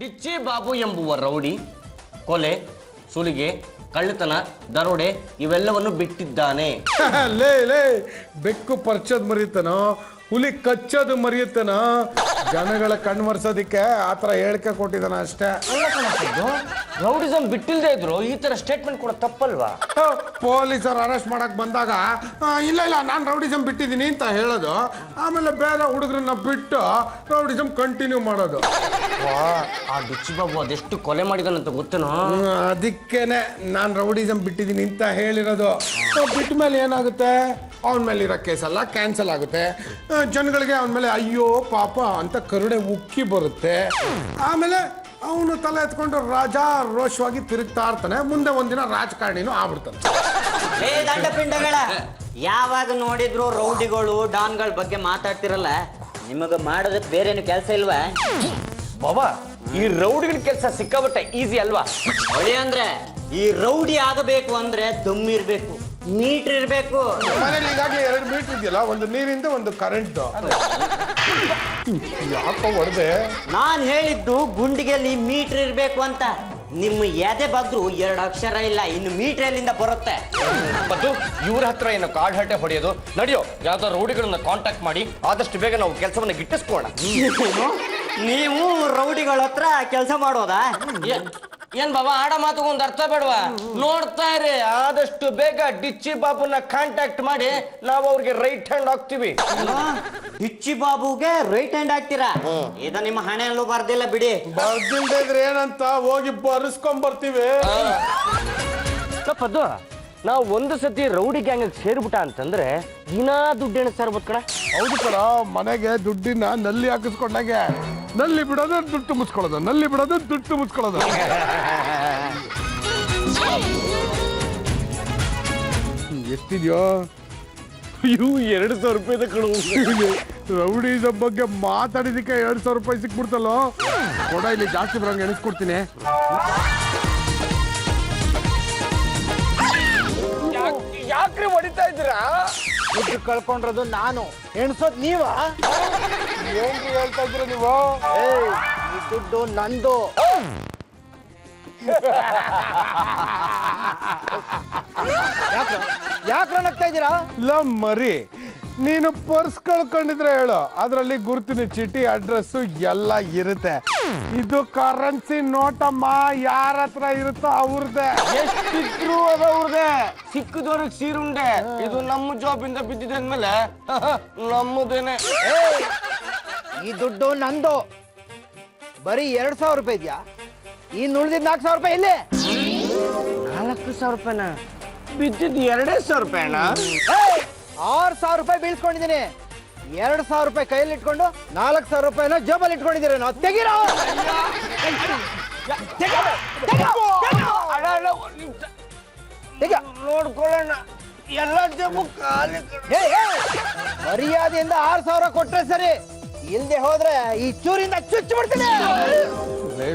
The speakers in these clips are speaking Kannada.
ಡಿಚ್ಚಿ ಬಾಬು ಎಂಬುವ ರೌಡಿ ಕೊಲೆ, ಸುಲಿಗೆ, ಕಳ್ಳತನ, ದರೋಡೆ ಇವೆಲ್ಲವನ್ನು ಬಿಟ್ಟಿದ್ದಾನೆ. ಲೇ ಬೆಕ್ಕು ಪರ್ಚದ್ ಮರಿತನೋ, ಹುಲಿ ಕಚ್ಚೋದು ಮರಿಯುತ್ತನೋ, ಜನಗಳ ಕಣ್ಮರ್ಸೋದಿಕ್ಕೆ ಆತರ ಹೇಳಿಕೆ ಕೊಟ್ಟಿದ್ದಾನ ಅಷ್ಟೇ. ರೌಡಿಸಮ್ ಬಿಟ್ಟಿಲ್ದೇ ಇದ್ರು ಈ ತರ ಸ್ಟೇಟ್ಮೆಂಟ್ ಕೂಡ ತಪ್ಪಲ್ವಾ? ಪೊಲೀಸರು ಅರೆಸ್ಟ್ ಮಾಡಕ್ ಬಂದಾಗ ಇಲ್ಲ ನಾನು ರೌಡಿಸಮ್ ಬಿಟ್ಟಿದ್ದೀನಿ ಅಂತ ಹೇಳೋದು, ಆಮೇಲೆ ಬೇರೆ ಹುಡುಗರನ್ನ ಬಿಟ್ಟು ರೌಡಿಸಮ್ ಕಂಟಿನ್ಯೂ ಮಾಡೋದು. ಆ ಡಿಚ್ಚಿ ಬಾಬು ಅದೆಷ್ಟು ಕೊಲೆ ಮಾಡಿದಾನಂತ ಗೊತ್ತೇನೋ? ಅದಕ್ಕೇನೆ ನಾನು ರೌಡಿಸಮ್ ಬಿಟ್ಟಿದ್ದೀನಿ ಅಂತ ಹೇಳಿರೋದು. ಬಿಟ್ಟ ಮೇಲೆ ಏನಾಗುತ್ತೆ, ಅವನ ಮೇಲೆ ಇರೋ ಕೇಸೆಲ್ಲ ಕ್ಯಾನ್ಸಲ್ ಆಗುತ್ತೆ, ಜನಗಳಿಗೆ ಅವನ ಮೇಲೆ ಅಯ್ಯೋ ಪಾಪ ಅಂತ ಕರುಣೆ ಉಕ್ಕಿ ಬರುತ್ತೆ. ಆಮೇಲೆ ಅವನು ತಲೆ ಎತ್ಕೊಂಡು ರಾಜಾ ರೋಷವಾಗಿ ತಿರುಗ್ತಾ ಇರ್ತಾನೆ. ಮುಂದೆ ಒಂದಿನ ರಾಜಕಾರಣಿನೂ ಆಗ್ಬಿಡ್ತಾನೆ. ದಂಡಪಿಂಡಗಳ ಯಾವಾಗ ನೋಡಿದ್ರು ರೌಡಿಗಳು ಡಾನ್ಗಳ ಬಗ್ಗೆ ಮಾತಾಡ್ತಿರಲ್ಲ, ನಿಮಗ ಮಾಡೋದಕ್ಕೆ ಬೇರೇನು ಕೆಲಸ ಇಲ್ವಾ? ಬಾಬಾ, ಈ ರೌಡಿಗಳ ಕೆಲಸ ಸಿಕ್ಕಾಬಟ್ಟೆ ಈಸಿ ಅಲ್ವಾ? ಹೊಳಿ ಅಂದ್ರೆ ಈ ರೌಡಿ ಆಗಬೇಕು ಅಂದ್ರೆ ದಮ್ಮಿರ್ಬೇಕು, ಮೀಟರ್ ಇರ್ಬೇಕು. ಮನೇಲಿ ಹೀಗಾಗಿ 2 ಮೀಟರ್ ಇದೆಯಲ್ಲ, ಒಂದು ನೀರಿಂದ ಒಂದು ಕರೆಂಟ್. ಯಾಕೋ ಹೊಡೆದೆ? ನಾನ್ ಹೇಳಿದ್ದು ಗುಂಡಿಗೆಲ್ಲಿ ಮೀಟರ್ ಇರ್ಬೇಕು ಅಂತ. ನಿಮ್ಮ ಎದೆ ಬಗ್ರು 2 ಅಕ್ಷರ ಇಲ್ಲ, ಇನ್ನು ಮೀಟರ್ ಎಲ್ಲಿಂದ ಬರುತ್ತೆ? ಮತ್ತು ಇವ್ರ ಹತ್ರ ಏನೋ ಕಾಡ್ ಹಟ್ಟೆ ಹೊಡೆಯೋದು. ನಡೆಯೋ, ಯಾವ್ದೋ ರೌಡಿಗಳನ್ನ ಕಾಂಟ್ಯಾಕ್ಟ್ ಮಾಡಿ ಆದಷ್ಟು ಬೇಗ ನಾವು ಕೆಲಸವನ್ನ ಗಿಟ್ಟಿಸ್ಕೋಣ. ನೀವು ರೌಡಿಗಳ ಹತ್ರ ಕೆಲಸ ಮಾಡೋದಾ? ಏನ್ ಬಾಬಾ, ಆಡ ಮಾತುಗೊಂದು ಅರ್ಥ ಬೇಡವಾ? ನೋಡ್ತಾ ಇರಿ, ಆದಷ್ಟು ಬೇಗ ಡಿಚ್ಚಿ ಬಾಬುನ ಕಾಂಟ್ಯಾಕ್ಟ್ ಮಾಡಿ ನಾವು ಅವ್ರಿಗೆ ರೈಟ್ ಹ್ಯಾಂಡ್ ಆಗ್ತೀವಿ. ಡಿಚ್ಚಿ ಬಾಬುಗೆ ರೈಟ್ ಹ್ಯಾಂಡ್ ಆಗ್ತೀರಾ? ಇದ ನಿಮ್ಮ ಹಣೆಯಲ್ಲೂ ಬರ್ದಿಲ್ಲ ಬಿಡಿ. ಬರ್ದಿಲ್ದೇ ಇದ್ರೆ ಏನಂತ ಹೋಗಿ ಬರ್ಸ್ಕೊಂಡ್ ಬರ್ತೀವಿ. ತಪ್ಪದ್ದು, ನಾವು ಒಂದು ಸತಿ ರೌಡಿ ಗ್ಯಾಂಗ್ ಸೇರ್ಬಿಟ್ಟ ಅಂತಂದ್ರೆ ದಿನಾ ದುಡ್ಡು ಎಣಿಸ್ತಾರ್ಬೋದು ಕಣ. ಹೌದು ಕಣ, ಮನೆಗೆ ದುಡ್ಡಿನ ನಲ್ಲಿ ಹಾಕಿಸ್ಕೊಂಡಾಗೆ ನಲ್ಲಿ ಬಿಡೋದು ದುಡ್ಡು ತುಂಬಿಸ್ಕೊಳ್ಳೋದು, ನಲ್ಲಿ ಬಿಡೋದು ದುಡ್ಡು ತುಂಬಿಸ್ಕೊಳ್ಳೋದು. ಎಷ್ಟಿದ್ಯೋ? ಇವು 2,000 ರೂಪಾಯಿದ ಕಣ. ರೌಡಿಸಮ್ ಬಗ್ಗೆ ಮಾತಾಡಿದಕ್ಕೆ 2,000 ರೂಪಾಯಿ ಸಿಕ್ಬಿಡ್ತಲ್ಲೋ. ಕೊಡ, ಇಲ್ಲಿ ಜಾಸ್ತಿ ಬರಂಗೆ ಎಣಿಸ್ಕೊಡ್ತೀನಿ. ಯಾಕ್ರಿ ಹೊಡಿತಾ ಇದ್ದೀರಾ? ದುಡ್ಡು ಕಳ್ಕೊಂಡ್ರದು ನಾನು, ಎಣ್ಸೋದ್ ನೀವ? ಏನ್ರಿ ಹೇಳ್ತಾ ಇದ್ದೀರ ನೀವು? ಈ ದುಡ್ಡು ನಂದು. ಯಾಕ್ರ ನಗ್ತಾ ಇದ್ದೀರಾ? ಇಲ್ಲ ಮರಿ, ನೀನು ಪರ್ಸ್ ಕಳ್ಕೊಂಡಿದ್ರೆ ಹೇಳು, ಅದರಲ್ಲಿ ಗುರುತಿನ ಚೀಟಿ, ಅಡ್ರೆಸ್ ಎಲ್ಲ ಇರುತ್ತೆ. ಇದು ಕರೆನ್ಸಿ ನೋಟಮ್ಮ, ಯಾರ ಹತ್ರ ಇರುತ್ತೋ ಅವ್ರದ್ದೇ. ಎಷ್ಟಿದ್ರು ಅದು ಅವ್ರದೇ. ಸಿಕ್ಕದವ್ರಿಗೆ ಸೀರುಂಡೆ. ಇದು ನಮ್ಮ ಜಾಬಿಂದ ಬಿದ್ದಿದೆ ಅಂದ್ಮೇಲೆ ನಮ್ಮದೇನೆ. ಈ ದುಡ್ಡು ನಂದು. ಬರೀ 2,000 ರೂಪಾಯಿ ಇದೆಯಾ? ಇನ್ನು ಉಳಿದಿದ್ದು 4,000 ರೂಪಾಯಿ ಇಲ್ಲಿ. 4,000 ರೂಪಾಯಿನ ಬಿದ್ದಿದ್ದು 2,000 ರೂಪಾಯಿನ? 6,000 ರೂಪಾಯಿ ಬೀಳ್ಸ್ಕೊಂಡಿದ್ದೀನಿ. 2,000 ರೂಪಾಯಿ ಕೈಯಲ್ಲಿ ಇಟ್ಕೊಂಡು 4,000 ರೂಪಾಯಿನ ಜೋಬಲ್ಲಿ ಇಟ್ಕೊಂಡಿದ್ದೀರ. ನಾವು ತೆಗೀರೋ. ನೋಡ್ಕೊಳ್ಳೋಣ, ಎಲ್ಲ ಜಬ್ಬು ಖಾಲಿ. ಮರ್ಯಾದೆಯಿಂದ 6,000 ಕೊಟ್ರೆ ಸರಿ, ಇಲ್ದೆ ಹೋದ್ರೆ ಈ ಚೂರಿಂದ ಚುಚ್ಚು ಬಿಡ್ತೀನಿ.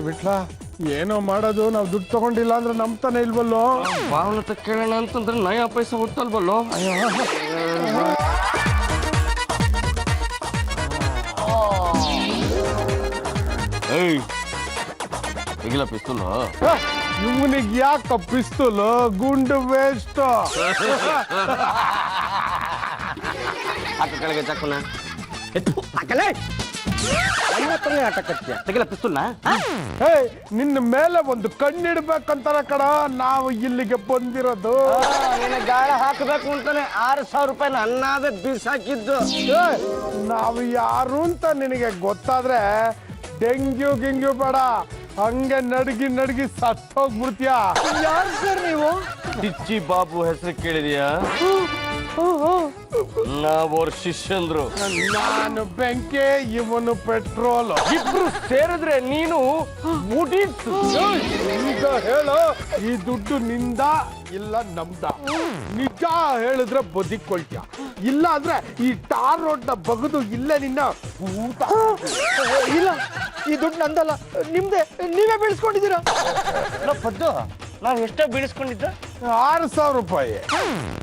ಬಿಟ್ಲಾ, ಏನೋ ಮಾಡೋದು, ನಾವು ದುಡ್ಡು ತಗೊಂಡಿಲ್ಲ ಅಂದ್ರೆ ನಂಬ್ತಾನೆ ಇಲ್ವಲ್ಲೋ. ಭಾವನ ಕೇಳೋಣ ಅಂತಂದ್ರೆ ನಯ ಪೈಸೆ ಹುಟ್ಟಲ್ವಲ್ಲೋ. ಈಗಲ ಪಿಸ್ತೂಲ್ ಇವನಿಗೆ ಯಾಕ ಪಿಸ್ತೂಲ್? ಗುಂಡು ವೇಸ್ಟ್. ಹಾಕ ಕೆಳಗೆ ಚಾಕುನ ಹಾಕಲೇ. ಆಟ ಕಟ್ತೀಯ, ತೆಗಿಲ ಪಿಸ್ತೂಲ್ನ. ನಿನ್ನ ಮೇಲೆ ಒಂದು ಕಣ್ಣಿಡ್ಬೇಕಂತಾರ ಕಡ ನಾವು ಇಲ್ಲಿಗೆ ಬಂದಿರೋದು. ಗಾಳ ಹಾಕಬೇಕು ಅಂತಾನೆ 6,000 ರೂಪಾಯಿನ ಅನ್ನಾದ ಬೀಸಾಕಿದ್ದು. ನಾವು ಯಾರು ಅಂತ ನಿನಗೆ ಗೊತ್ತಾದ್ರೆ ಡೆಂಗ್ಯೂ ಗಿಂಗ್ಯೂ ಬೇಡ, ಹಂಗೆ ನಡ್ಗಿ ಸತ್ತೋಗ್ಬಿಡ್ತೀಯ. ಯಾರು ಸರ್ ನೀವು? ಡಿಚ್ಚಿ ಬಾಬು ಹೆಸರು ಕೇಳಿದ್ಯಾ? ನಾವ್ರ ಶಿಷ್ಯಂದ್ರು. ನಾನು ಬೆಂಕಿ, ಇವನು ಪೆಟ್ರೋಲ್. ಇಬ್ರು ಸೇರಿದ್ರೆ ನೀನು ಮುಡೀತು. ಈಗ ಹೇಳು, ಈ ದುಡ್ಡು ನಿಂದ ಇಲ್ಲ ನಮ್ದ? ನಿಜ ಹೇಳಿದ್ರೆ ಬದುಕೊಳ್ತೀಯ, ಇಲ್ಲ ಅಂದ್ರೆ ಈ ಟಾರ್ ರೋಡ್ ನ ಬಗದು ಇಲ್ಲೇ ನಿನ್ನ ಊಟ. ಇಲ್ಲ, ಈ ದುಡ್ಡು ನಂದಲ್ಲ, ನಿಮ್ದೆ. ನೀವೇ ಬೀಳ್ಸ್ಕೊಂಡಿದ್ದೀರಾ. ಪದ್ದು, ನಾನು ಎಷ್ಟೋ ಬೀಳಿಸ್ಕೊಂಡಿದ್ದ? 6,000 ರೂಪಾಯಿ.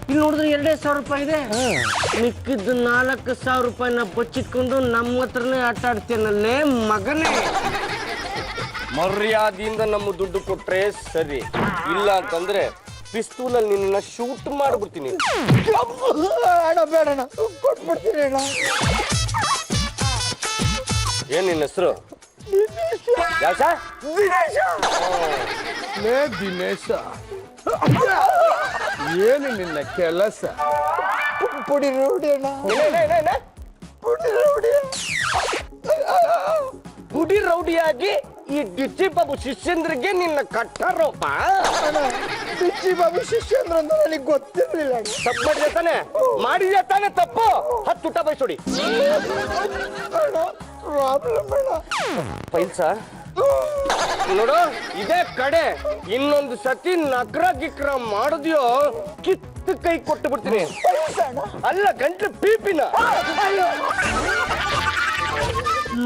ಇಲ್ಲಿ ನೋಡಿದ್ರೆ 2,000 ರೂಪಾಯಿ ಇದೆ. ಮಿಕ್ಕಿದ್ದು 4,000 ರೂಪಾಯಿನ ಬಚ್ಚಿಟ್ಕೊಂಡು ನಮ್ಮ ಹತ್ರನೇ ಆಟ ಆಡ್ತೇನಲ್ಲೇ ಮಗನೇ. ಮರ್ಯಾದೆಯಿಂದ ನಮ್ಮ ದುಡ್ಡು ಕೊಟ್ರೆ ಸರಿ, ಇಲ್ಲ ಅಂತಂದ್ರೆ ಪಿಸ್ತೂಲಲ್ಲಿ ನಿನ್ನ ಶೂಟ್ ಮಾಡ್ಬಿಡ್ತೀನಿ. ಅಣ್ಣ ಬೇಡಣ್ಣ, ಕೊಟ್ಬಿಡ್ತೀನಿ ಅಣ್ಣ. ಏನ್ ನಿನ್ನ ಹೆಸರು? ಯಾವ ಸರ್? ಲೇ ದಿನೇಶ, ಏನು ನಿನ್ನ ಕೆಲಸ? ಪುಡಿ ರೂಢಿ ಅಣ್ಣ, ಗುಡಿ ರೌಡಿಯಾಗಿ ಈ ಡಿಚ್ಚಿ ಬಾಬು ಶಿಷ್ಯಂದ್ರಿಗೆ ನಿನ್ನ ಕಟ್ಟಾರೋಪ. ಡಿಚ್ಚಿ ಬಾಬು ಶಿಷ್ಯ ಅಂದ್ರೆ ಅಂತ ನನಗೆ ಗೊತ್ತಿರ್ಲಿಲ್ಲ ಅಣ್ಣ. ತಪ್ಪು ಮಾಡಿದೆ ತಾನೆ? ಮಾಡಿದೆ ತಾನೆ ತಪ್ಪು? 10 ಊಟ ಬಯಸೋಡಿ ಪ್ರಾಬ್ಲಮ್ ಅಣ್ಣ. ಪೈಲ್ಸ ನೋಡು, ಇದೇ ಕಡೆ ಇನ್ನೊಂದು ಸತಿ ನಕ್ರ ಗಿಕ್ರ ಮಾಡಿದ್ಯೋ ಕಿತ್ತು ಕೈ ಕೊಟ್ಟು ಬಿಡ್ತೀನಿ. ಅಲ್ಲ ಗಂಟ್ಲು ಪೀಪಿನ.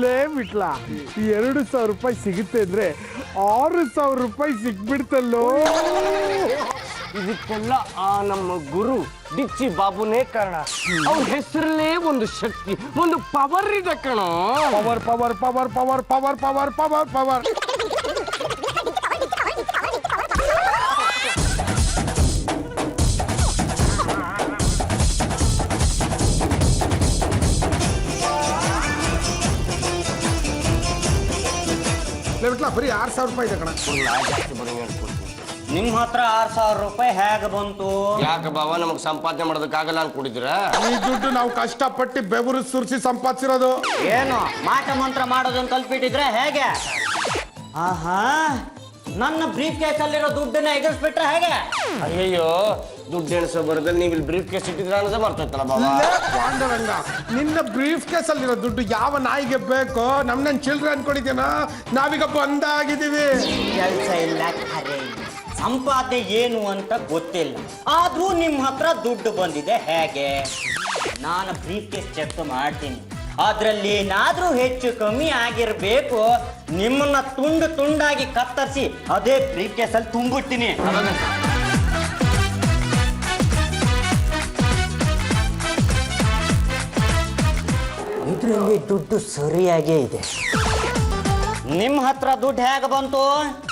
ಲೇ ಬಿಟ್ಲ, 2,000 ರೂಪಾಯಿ ಸಿಗುತ್ತೆ ಅಂದ್ರೆ 6,000 ರೂಪಾಯಿ ಸಿಕ್ಬಿಡ್ತಲ್ಲೋ. ಇದಕ್ಕೆಲ್ಲ ಆ ನಮ್ಮ ಗುರು ಡಿಚ್ಚಿ ಬಾಬುನೇ ಕಾರಣ. ಅವ್ರ ಹೆಸರಲ್ಲೇ ಒಂದು ಶಕ್ತಿ, ಒಂದು ಪವರ್ ಇದೆ ಕಣೋ. Power power power power power power power power. ಬರೀ 6,000 ರೂಪಾಯಿ ಇದೆ ಕಣ. ನಿಮ್ಮ ಹತ್ರ 6,000 ರೂಪಾಯಿ ಹೇಗೆ ಬಂತು? ಯಾಕೆ ಬಾವ, ನಮಗ್ ಸಂಪಾದನೆ ಮಾಡೋದಕ್ಕಾಗಲ್ಲ ಅನ್ಕೊಂಡಿದ್ದೀರಾ? ಈ ದುಡ್ಡು ನಾವು ಕಷ್ಟಪಟ್ಟು ಬೆವರು ಸುರಿಸಿ ಸಂಪಾದಿಸಿರೋದು. ಏನು ಮಾಟ ಮಂತ್ರ ಮಾಡೋದನ್ನ ಕಲ್ಪಿಟ್ಟಿದ್ರೆ ಹೇಗೆ? ಆಹಾ, ನನ್ನ ಬ್ರೀಫ್ ಕೇಸ್ ಅಲ್ಲಿರೋ ದುಡ್ಡನ್ನ ಎಗರಿಸ್ಬಿಟ್ರೆ ಹೇಗೆ? ಅಯ್ಯಯ್ಯೋ, ದುಡ್ಡು ಎಣಿಸೋ ಬರೋದಲ್ಲಿ ನೀವು ಇಲ್ಲಿ ಬ್ರೀಫ್ ಕೇಸ್ ಇಟ್ಟಿದ್ರ ಅನ್ನೋದೇ ಮರ್ತೈತಲ್ಲ ಬಾವ. ಲೇ ಪಾಂಡರಂಗ, ನಿನ್ನ ಬ್ರೀಫ್ ಕೇಸ್ ಅಲ್ಲಿರೋ ದುಡ್ಡು ಯಾವ ನಾಯಿಗೆ ಬೇಕೋ? ನಮ್ ಚಿಲ್ಡ್ರನ್ ಅನ್ಕೊಂಡಿದ್ದೀನ? ನಾವೀಗ ಬಂದಾಗಿದ್ದೀವಿ. ಕೆಲಸ ಇಲ್ಲ, ಖರೆ ಸಂಪಾದನೆ ಏನು ಅಂತ ಗೊತ್ತಿಲ್ಲ, ಆದ್ರೂ ನಿಮ್ಮ ಹತ್ರ ದುಡ್ಡು ಬಂದಿದೆ ಹೇಗೆ? ನಾನು ಬ್ರೀಫ್ ಕೇಸ್ ಚೆಕ್ ಮಾಡ್ತೀನಿ, ಅದ್ರಲ್ಲಿ ಏನಾದ್ರೂ ಹೆಚ್ಚು ಕಮ್ಮಿ ಆಗಿರ್ಬೇಕು. ನಿಮ್ಮನ್ನ ತುಂಡು ತುಂಡಾಗಿ ಕತ್ತರಿಸಿ ಅದೇ ಬ್ರೀಫ್ ಕೇಸಲ್ಲಿ ತುಂಬಿಡ್ತೀನಿ. ಇದರಲ್ಲಿ ದುಡ್ಡು ಸರಿಯಾಗೇ ಇದೆ. ನಿಮ್ಮ ಹತ್ರ ದುಡ್ಡು ಹೇಗೆ ಬಂತು?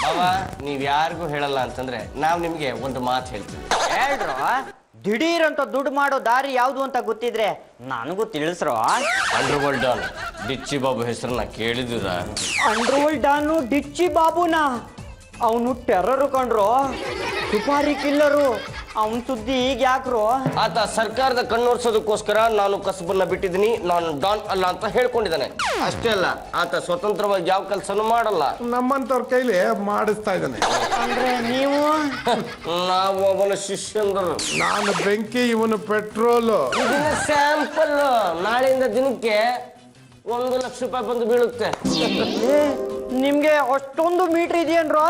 ಬಾವ, ನೀವ್ ಯಾರಿಗೂ ಹೇಳಲ್ಲ ಅಂತಂದ್ರೆ ನಾವ್ ನಿಮ್ಗೆ ಒಂದು ಮಾತು ಹೇಳ್ತೀವಿ. ಹೇಳ್ರು, ದಿಢೀರ್ ಅಂತ ದುಡ್ಡು ಮಾಡೋ ದಾರಿ ಯಾವುದು ಅಂತ ಗೊತ್ತಿದ್ರೆ ನನಗೂ ತಿಳಿಸ್ರು. ಅಂಡರ್ವರ್ಲ್ಡ್ ಡಾನ್ ಡಿಚ್ಚಿ ಬಾಬು ಹೆಸರನ್ನ ಕೇಳಿದಿರ? Underworld don ಡಿಚ್ಚಿ ಬಾಬುನ? ಅವನು ಟೆರರು ಕಂಡ್ರು, ಸುಪಾರಿ ಕಿಲ್ಲರು. ಅವನ್ ಸುದ್ದಿ ಈಗ ಯಾಕ್ರು? ಆತ ಸರ್ಕಾರದ ಕಣ್ಣೋರ್ಸೋದಕ್ಕೋಸ್ಕರ ನಾನು ಕಸಬನ್ನ ಬಿಟ್ಟಿದ್ದೀನಿ, ನಾನು ಡಾನ್ ಅಲ್ಲ ಅಂತ ಹೇಳ್ಕೊಂಡಿದ್ದಾನೆ. ಅಷ್ಟೇ ಅಲ್ಲ, ಆತ ಸ್ವತಂತ್ರವಾಗಿ ಯಾವ ಕೆಲಸನೂ ಮಾಡಲ್ಲ. ನಮ್ಮಂತವ್ರ ಕೈಲಿ ಮಾಡಿಸ್ತಾ ಇದ್ದಾನೆ. ಅಂದ್ರೆ ನೀವು? ನಾವು ಅವನ ಶಿಷ್ಯಂದರು. ನಾನು ಬೆಂಕಿ, ಇವನು ಪೆಟ್ರೋಲು. ಇದನ್ನ ಸ್ಯಾಂಪಲ್. ನಾಳೆಯಿಂದ ದಿನಕ್ಕೆ 1,00,000 ರೂಪಾಯಿ ಬಂದು ಬೀಳುತ್ತೆ. ನಿಮ್ಗೆ ಅಷ್ಟೊಂದು ಮೀಟರ್ ಇದೆಯೇನ್ರೋ?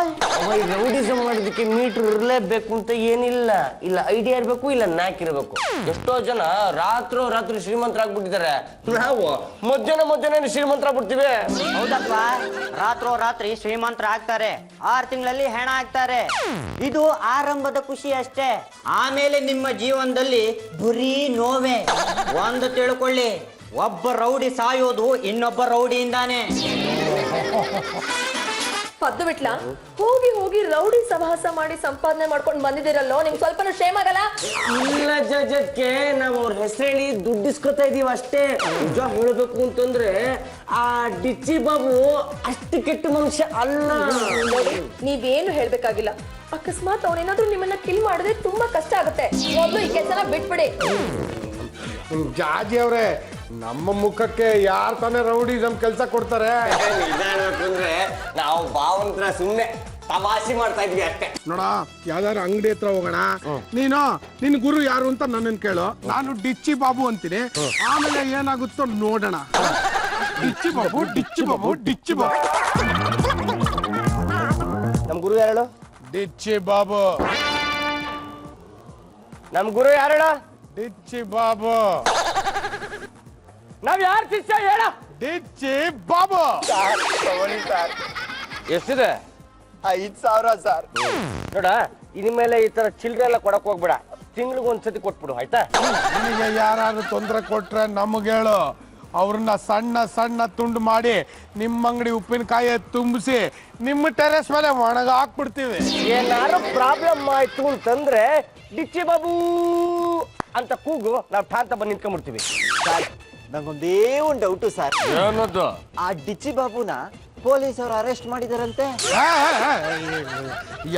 ರೌಡಿಸಮ್ ಮಾಡೋದಕ್ಕೆ ಮೀಟರ್ ಇರಲೇಬೇಕು ಅಂತ ಏನಿಲ್ಲ. ಇಲ್ಲ ಐಡಿಯಾ ಇರಬೇಕು, ಇಲ್ಲ ನ್ಯಾಕ್ ಇರಬೇಕು. ಎಷ್ಟೋ ಜನ ರಾತ್ರಿ ಶ್ರೀಮಂತರಾಗ್ಬಿಟ್ಟಿದ್ದಾರೆ. ನಾವು ಮಧ್ಯಾಹ್ನ ಶ್ರೀಮಂತರಾಗ್ಬಿಡ್ತೀವಿ. ಹೌದಲ್ವಾ? ರಾತ್ರಿ ಶ್ರೀಮಂತರ ಆಗ್ತಾರೆ, 6 ತಿಂಗಳಲ್ಲಿ ಹೆಣ ಆಗ್ತಾರೆ. ಇದು ಆರಂಭದ ಖುಷಿ ಅಷ್ಟೇ. ಆಮೇಲೆ ನಿಮ್ಮ ಜೀವನದಲ್ಲಿ ಬರೀ ನೋವೇ. ಒಂದು ತಿಳ್ಕೊಳ್ಳಿ, ಒಬ್ಬ ರೌಡಿ ಸಾಯೋದು ಇನ್ನೊಬ್ಬ ರೌಡಿಯಿಂದಾನೆ. ಪದ್ದು ಬಿಟ್ಲ, ಹೋಗಿ ರೌಡಿ ಸಹವಾಸ ಮಾಡಿ ಸಂಪಾದನೆ ಮಾಡ್ಕೊಂಡು ಬಂದಿದ್ದೀರಲ್ಲೋ, ನಿಮ್ಗೆ ಸ್ವಲ್ಪನೂ ಶೇಮ್ ಆಗಲ್ಲ? ಇಲ್ಲ ಜಜಕ್ಕೆ, ನಾವು ಅವ್ರ ಹೆಸರು ಹೇಳಿ ದುಡ್ಡಿಸ್ಕೊತಾ ಇದೀವಿ ಅಷ್ಟೇ. ನಿಜ ಹೇಳಬೇಕು ಅಂತಂದ್ರೆ ಆ ಡಿಚ್ಚಿ ಬಾಬು ಅಷ್ಟು ಕೆಟ್ಟ ಮನುಷ್ಯ ಅಲ್ಲ. ನೀವೇನು ಹೇಳ್ಬೇಕಾಗಿಲ್ಲ. ಅಕಸ್ಮಾತ್ ಅವನೇನಾದ್ರೂ ನಿಮ್ಮನ್ನ ಕಿಲ್ ಮಾಡಿದ್ರೆ ತುಂಬಾ ಕಷ್ಟ ಆಗುತ್ತೆ. ಮೊದಲು ಈ ಕೆಲಸನ ಬಿಟ್ಬಿಡಿ. ಜಾಜಿ ಅವ್ರೆ, ನಮ್ಮ ಮುಖಕ್ಕೆ ಯಾರು ತಾನೇ ರೌಡಿಸಮ್ ಕೆಲಸ ಕೊಡ್ತಾರೆ? ನಿಜ ಹೇಳ್ಬೇಕಂದ್ರೆ ನಾವು ಭಾವಂತ್ರ ಸುಮ್ಮನೆ ತಮಾಷೆ ಮಾಡ್ತಾ ಇದ್ವಿ ಅಷ್ಟೇ. ನೋಡ, ಯಾವ್ದಾರು ಅಂಗಡಿ ಹತ್ರ ಹೋಗೋಣ. ನಿನ್ ಗುರು ಯಾರು ಅಂತ ನನ್ನನ್ನು ಕೇಳು. ನಾನು ಡಿಚ್ಚಿ ಬಾಬು ಅಂತೀನಿ, ಆಮೇಲೆ ಏನಾಗುತ್ತೋ ನೋಡೋಣ. ಡಿಚ್ಚಿ ಬಾಬು ಡಿಚ್ಚಿ ಬಾಬು ಡಿಚ್ಚಿ ಬಾಬು. ನಮ್ ಗುರು ಯಾರು? ಡಿಚ್ಚಿ ಬಾಬು. ನಮ್ ಗುರು ಯಾರು? ಡಿಚ್ಚಿ ಬಾಬು. ನಾವ್ ಯಾರು ಶಿಷ್ಯ ಹೇಳ? ಡಿಚ್ಚಿ ಬಾಬು. ಎಷ್ಟಿದೆ? 5,000 ಸರ್. ನೋಡ, ಇನ್ಮೇಲೆ ಈ ತರ ಚಿಲ್ಡ್ರೆ ಎಲ್ಲ ಕೊಡಕ್ ಹೋಗ್ಬೇಡ. ತಿಂಗ್ಳಿಗೆ ಒಂದ್ಸತಿ ಕೊಟ್ಬಿಡು, ಆಯ್ತಾ? ನಿನಗೆ ಯಾರು ತೊಂದರೆ ಕೊಟ್ರೆ ನಮ್ಗೆ ಹೇಳು. ಅವ್ರನ್ನ ಸಣ್ಣ ಸಣ್ಣ ತುಂಡು ಮಾಡಿ ನಿಮ್ಮ ಅಂಗಡಿ ಉಪ್ಪಿನಕಾಯಿ ತುಂಬಿಸಿ ನಿಮ್ಮ ಟೆರೆಸ್ ಮೇಲೆ ಒಣಗ ಹಾಕ್ಬಿಡ್ತೀವಿ. ಏನಾರು ಪ್ರಾಬ್ಲಮ್ ಆಯ್ತು ಅಂತಂದ್ರೆ ಡಿಚ್ಚಿ ಬಾಬು ಅಂತ ಕೂಗು ನಾವು ಠಾಂತ ಬಂದು ನಿಂತ್ಕೊಂಡ್ಬಿಡ್ತೀವಿ. ಸರ್ ನಂಗೊಂದೇ ಒಂದು ಡೌಟು ಸರ್. ಏನದು? ಆ ಡಿಚ್ಚಿ ಬಾಬುನ ಪೊಲೀಸರು ಅರೆಸ್ಟ್ ಮಾಡಿದಾರಂತೆ.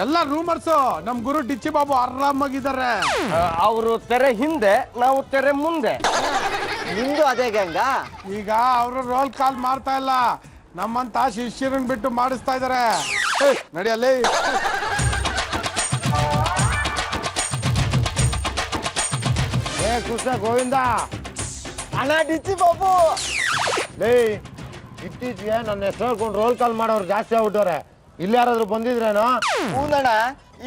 ಎಲ್ಲ ರೂಮರ್ಸು. ನಮ್ ಗುರು ಡಿಚ್ಚಿ ಬಾಬು ಆರಾಮಾಗಿದ್ದಾರೆ. ಅವರು ತೆರೆ ಹಿಂದೆ, ನಾವು ತೆರೆ ಮುಂದೆ. ನಿಮ್ದು ಅದೇ ಗ್ಯಾಂಗ? ಈಗ ಅವರು ರೋಲ್ ಕಾಲ್ ಮಾಡ್ತಾ ಇಲ್ಲ, ನಮ್ಮಂತ ಶಿಷ್ಯರನ್ನ ಬಿಟ್ಟು ಮಾಡಿಸ್ತಾ ಇದಾರೆ. ನಡಿಯಲ್ಲಿ. ಕೃಷ್ಣ ಗೋವಿಂದ ಅಣ್ಣ ಡಿಚ್ಚಿ ಬಾಬು. ಲೇ ಇತ್ತೀಚೆಗೆ ನನ್ನ ಹೆಸರು ಹೇಳ್ಕೊಂಡು ರೋಲ್ ಕಾಲ್ ಮಾಡೋರು ಜಾಸ್ತಿ ಆಗ್ಬಿಟ್ಟವ್ರೆ. ಇಲ್ಲಿ ಯಾರಾದ್ರೂ ಬಂದಿದ್ರೇನೋ? ಹೂನಣ್ಣ,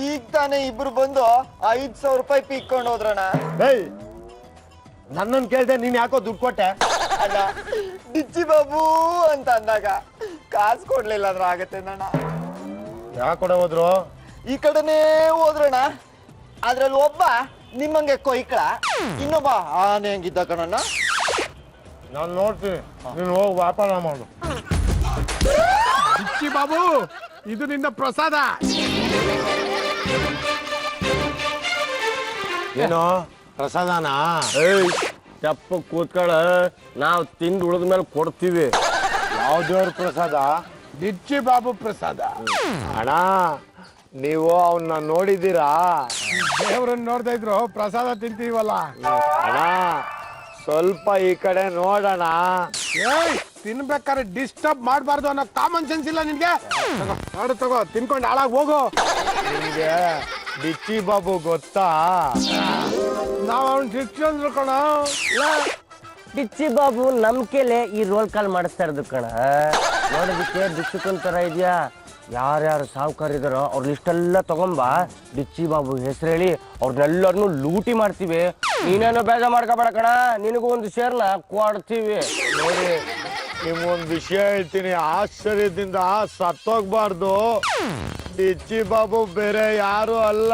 ಈಗ ತಾನೇ ಇಬ್ರು ಬಂದು 5,000 ರೂಪಾಯಿ ಪೀಕ್ಕೊಂಡು ಹೋದ್ರಣ್ಣ. ಏಯ್ ನನ್ನನ್ನು ಕೇಳ್ದೆ ನೀನ್ ಯಾಕೋ ದುಡ್ಡು ಕೊಟ್ಟೆ? ಅಣ್ಣ ಡಿಚ್ಚಿ ಬಾಬು ಅಂತ ಅಂದಾಗ ಕಾಸು ಕೊಡ್ಲಿಲ್ಲ ಅಂದ್ರೆ ಆಗತ್ತೆ ಅಣ್ಣ. ಯಾಕೆ ಕೊಡ ಹೋದ್ರು? ಈ ಕಡೆನೇ ಹೋದ್ರಣ್ಣ. ಅದ್ರಲ್ಲಿ ಒಬ್ಬ ನಿಮ್ಮಂಗೆ ಕೊಯ್ಕಳ, ಇನ್ನೊಬ್ಬ ಆನೆ ಹಂಗಿದ್ದ ಕಣಣ್ಣ. ನಾನು ನೋಡ್ತೀನಿ, ನೀನು ಹೋಗಿ ವ್ಯಾಪಾರ ಮಾಡು. ಡಿಚ್ಚಿ ಬಾಬು, ಇದು ನಿನ್ನ ಪ್ರಸಾದ. ಏನು ಪ್ರಸಾದನಾ? ಚಪ್ಪ ಕೂತ್ಕೊಳ್ಳ, ನಾವು ತಿಂದು ಉಳಿದ ಮೇಲೆ ಕೊಡ್ತೀವಿ. ಯಾವ ದೇವ್ರ ಪ್ರಸಾದ? ಡಿಚ್ಚಿ ಬಾಬು ಪ್ರಸಾದ. ಅಣ್ಣ ನೀವು ಅವನ್ನ ನೋಡಿದ್ದೀರಾ? ದೇವ್ರನ್ನ ನೋಡ್ತಾ ಇದ್ರು, ಪ್ರಸಾದ ತಿಂತೀವಲ್ಲ. ಅಣ್ಣ ಸ್ವಲ್ಪ ಈ ಕಡೆ ನೋಡೋಣ. ಏಯ್, ತಿನ್ಬೇಕಾದ್ರೆ ಡಿಸ್ಟರ್ಬ್ ಮಾಡಬಾರ್ದು ಅನ್ನೋ ಕಾಮನ್ ಸೆನ್ಸ್ ಇಲ್ಲ ನಿನ್ಗೆ? ತಗೋ ತಗೋ, ತಿನ್ಕೊಂಡು ಹಾಳಾಗಿ ಹೋಗು. ನಿಮ್ಗೆ ಡಿಚ್ಚಿ ಬಾಬು ಗೊತ್ತಾ? ನಾವು ಅವ್ನ ಶಿಷ್ಯ ಅಂದ್ರು ಕಣ. ಡಿಚ್ಚಿ ಬಾಬು ನಂಬಿಕೆಲೆ ಈ ರೋಲ್ ಕಾಲ್ ಮಾಡಿಸ್ತಾ ಇರೋದು ಕಣ. ನೋಡೋದಕ್ಕೆ ಡಿಚ್ಚುಕನ್ ತರ ಇದೆಯಾ? ಯಾರ್ಯಾರು ಸಾಹುಕಾರ ಇದಾರೋ ಅವ್ರ ಲಿಸ್ಟ್ ಎಲ್ಲ ತಗೊಂಬ, ಡಿಚ್ಚಿ ಬಾಬು ಹೆಸರು ಹೇಳಿ ಅವ್ರನ್ನೆಲ್ಲರನ್ನು ಲೂಟಿ ಮಾಡ್ತೀವಿ. ನೀನೇನೋ ಬೇಜ ಮಾಡ್ಕೋಬೇಡ ಕಣ, ನಿನಗೂ ಒಂದು ಶೇರ್ನ ಕೊಡ್ತೀವಿ. ನೋಡಿ ನಿಮ್ಗೊಂದು ವಿಷಯ ಹೇಳ್ತೀನಿ, ಆಶ್ಚರ್ಯದಿಂದ ಸತ್ತೋಗ್ಬಾರ್ದು. ಡಿಚ್ಚಿ ಬಾಬು ಬೇರೆ ಯಾರು ಅಲ್ಲ,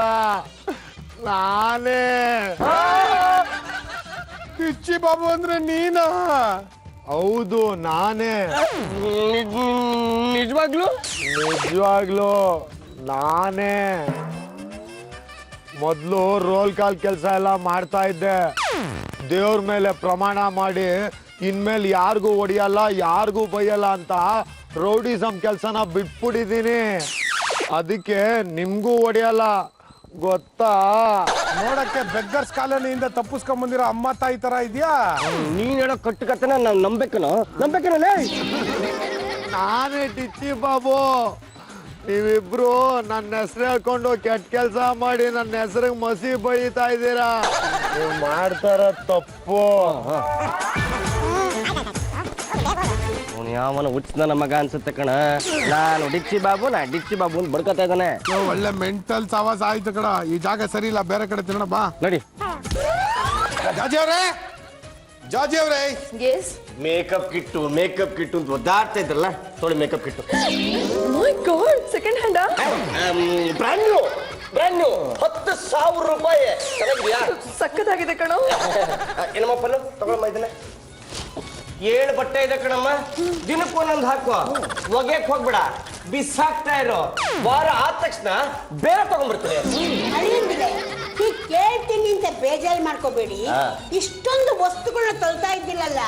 ನಾನೇ. ಡಿಚ್ಚಿ ಬಾಬು ಅಂದ್ರೆ ನೀನಾ? ಹೌದು ನಾನೇ. ನಿಜವಾಗ್ಲು ನಿಜವಾಗ್ಲು ನಾನೇ. ಮೊದಲು ರೋಲ್ ಕಾಲ್ ಕೆಲಸ ಎಲ್ಲ ಮಾಡ್ತಾ ಇದ್ದೆ. ದೇವ್ರ ಮೇಲೆ ಪ್ರಮಾಣ ಮಾಡಿ ಇನ್ಮೇಲೆ ಯಾರಿಗೂ ಹೊಡಿಯಲ್ಲ, ಯಾರಿಗೂ ಬೈಯಲ್ಲ ಅಂತ ರೌಡಿಸಮ್ ಕೆಲಸನ ಬಿಟ್ಬಿಟ್ಟಿದ್ದೀನಿ. ಅದಕ್ಕೆ ನಿಮ್ಗೂ ಹೊಡಿಯಲ್ಲ, ಗೊತ್ತಾ? ನೋಡಕ್ಕೆ ಬೆಗ್ಗರ್ಸ್ ಕಾಲೋನಿಯಿಂದ ತಪ್ಪಿಸ್ಕೊಂಡ್ ಬಂದಿರೋ ಅಮ್ಮ ತಾಯಿ ತರ ಇದೆಯಾ? ನೀನ್ ಹೇಳೋ ಕಟ್ಟುಕತನ ನಾವು ನಂಬೇಕನೋ? ನಾನೇ ಡಿಚ್ಚಿ ಬಾಬು. ನೀವಿಬ್ರು ನನ್ನ ಹೆಸರು ಹೇಳ್ಕೊಂಡು ಕೆಟ್ಟ ಕೆಲಸ ಮಾಡಿ ನನ್ನ ಹೆಸರಿಗೆ ಮಸಿ ಬೈತಾ ಇದ್ದೀರಾ. ನೀವು ಮಾಡ್ತಾರ ತಪ್ಪು. ಅವನು ಯಾವನ ಹುಚ್ಚಿದ ಮಗ ಅನ್ಸುತ್ತೆ ಕಣ. ನಾನು ಡಿಚ್ಚಿ ಬಾಬು ಅಂತ ಬಡ್ಕೋತಾ ಇದ್ದಾನೆ. ಒಳ್ಳೆ ಮೆಂಟಲ್ ಸವಾಸ ಆಯ್ತು ಕಣ. ಈ ಜಾಗ ಸರಿ ಇಲ್ಲ, ಬೇರೆ ಕಡೆ ತಿನ್ನೋಣ ಬಾ. ನೋಡಿ ಜಾಜಿ ಅವ್ರೆ ಎಸ್ ಮೇಕಪ್ ಕಿಟ್ಟು ಅಂತ ಒದ್ದಾಡ್ತಾ ಇದ್ರಲ್ಲ, ನೋಡಿ ಮೇಕಪ್ ಕಿಟ್ಟು. ಮೈ ಗಾಡ್, ಸೆಕೆಂಡ್ ಹ್ಯಾಂಡಾ? ಬ್ರ್ಯಾಂಡ್ ನ್ಯೂ 10,000 ರೂಪಾಯಿ. ಚೆನ್ನಾಗಿದ್ಯಾ? ಸಕ್ಕತ್ತಾಗಿದೆ ಕಣೋ. ಏನಮ್ಮ ಪಲ್ಲು ತಗೊಳಮ್ಮ ಇದನ್ನ. 7 ಬಟ್ಟೆ ಇದೆ ಕಣಮ್ಮ, ದಿನಕ್ಕೆ ಒಂದೊಂದು ಹಾಕುವ. ಒಗೆಯಕ್ ಹೋಗ್ಬೇಡ, ಬಿಸಾಕ್ತಾ ಇರೋ. ವಾರ ಆದ ತಕ್ಷಣ ಬೇರೆ ತಗೊಂಡ್ಬಿಡ್ತಾರೆ. ಅಳಿಯಂದ್ರೆ ಹೀಗ್ ಕೇಳ್ತೀನಿ ಅಂತ ಬೇಜಾರು ಮಾಡ್ಕೋಬೇಡಿ. ಇಷ್ಟೊಂದು ವಸ್ತುಗಳನ್ನ ತಳ್ತಾ ಇದ್ದಿಲ್ಲಲ್ಲ,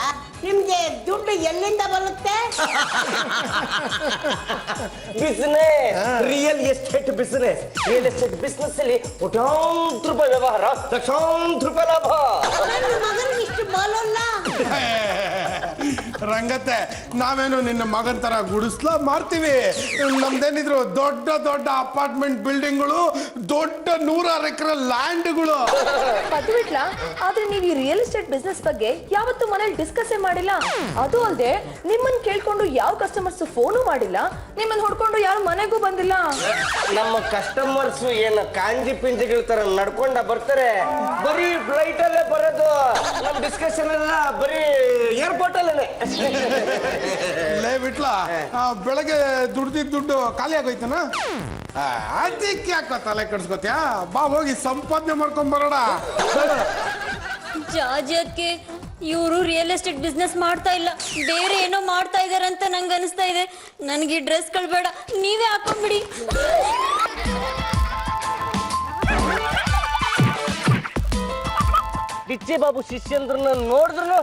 ನಿಮ್ಗೆ ದುಡ್ಡು ಎಲ್ಲಿಂದ ಬರುತ್ತೆ? Business, real estate business. Real estate business ಅಲ್ಲಿ ಕೋಟ್ಯಾಂತರ ರೂಪಾಯಿ ವ್ಯವಹಾರ, ಲಕ್ಷಾಂತರ ರೂಪಾಯಿ ಲಾಭ. ನನ್ನ ಮಗನಿಗೆ ಇಷ್ಟು ಬರೋಲ್ಲ. ರಂಗತ್ತೆ, ನಾವೇನು ನಿನ್ನ ಮಗನ್ ತರ ಗುಡಿಸ್ಲಾ ಮಾಡ್ತೀವಿ. ನಮ್ದೇನಿದ್ರು ದೊಡ್ಡ ದೊಡ್ಡ ಅಪಾರ್ಟ್ಮೆಂಟ್ ಬಿಲ್ಡಿಂಗ್ಗಳು, ದೊಡ್ಡ 100 ಎಕರೆ ಲ್ಯಾಂಡ್ಗಳು. ಅದು ಬಿಟ್ಲಾ, ಆದ್ರೆ ನೀವು ಈ ರಿಯಲ್ ಎಸ್ಟೇಟ್ ಬಿಸ್ನೆಸ್ ಬಗ್ಗೆ ಯಾವತ್ತೂ ಮನೇಲಿ ಡಿಸ್ಕಸ್ ಮಾಡಿಲ್ಲ. ಅದು ಅಲ್ಲದೆ ನಿಮ್ಮನ್ನ ಕೇಳ್ಕೊಂಡು ಯಾವ ಕಸ್ಟಮರ್ಸ್ ಫೋನು ಮಾಡಿಲ್ಲ, ನಿಮ್ಮನ್ನ ಹೊಡ್ಕೊಂಡು ಯಾರು ಮನೆಗೂ ಬಂದಿಲ್ಲ. ನಮ್ಮ ಕಸ್ಟಮರ್ಸ್ ಏನು ಕಾಂಜಿ ಪಿಂಜಿಗಳ ತರ ನಡ್ಕೊಂಡ ಬರ್ತಾರೆ. ಬರೀ ಫ್ಲೈಟ್ ಅಲ್ಲೇ ಬರೋದು. ನಮ್ಮ ಡಿಸ್ಕಷನ್ ಎಲ್ಲ ಬರೀ ಏರ್ಪೋರ್ಟ್ ಅಲ್ಲೇ. ಲೇ ಬಿಟ್ಲ, ಬೆಳಗ್ಗೆ ದುಡ್ದಿದ್ ದುಡ್ಡು ಖಾಲಿ ಆಗೋಯ್ತನ? ಅದಕ್ಕೆ ಯಾಕೋ ತಲೆ ಕೆಡ್ಸ್ಕೊತ್ಯಾ? ಬಾ ಹೋಗಿ ಸಂಪಾದನೆ ಮಾಡ್ಕೊಂಡ್ ಬರೋಣ. ಜಾಜಕ್ಕೆ ಇವರು ರಿಯಲ್ ಎಸ್ಟೇಟ್ ಬಿಸ್ನೆಸ್ ಮಾಡ್ತಾ ಇಲ್ಲ, ಬೇರೆ ಏನೋ ಮಾಡ್ತಾ ಇದಾರೆ ಅಂತ ನಂಗೆ ಅನಿಸ್ತಾ ಇದೆ. ನನಗೆ ಈ ಡ್ರೆಸ್ಗಳು ಬೇಡ, ನೀವೇ ಹಾಕೊಂಡ್ಬಿಡಿ. ಡಿಚ್ಚಿ ಬಾಬು ಶಿಷ್ಯಂದ್ರನ್ನ ನೋಡಿದ್ರು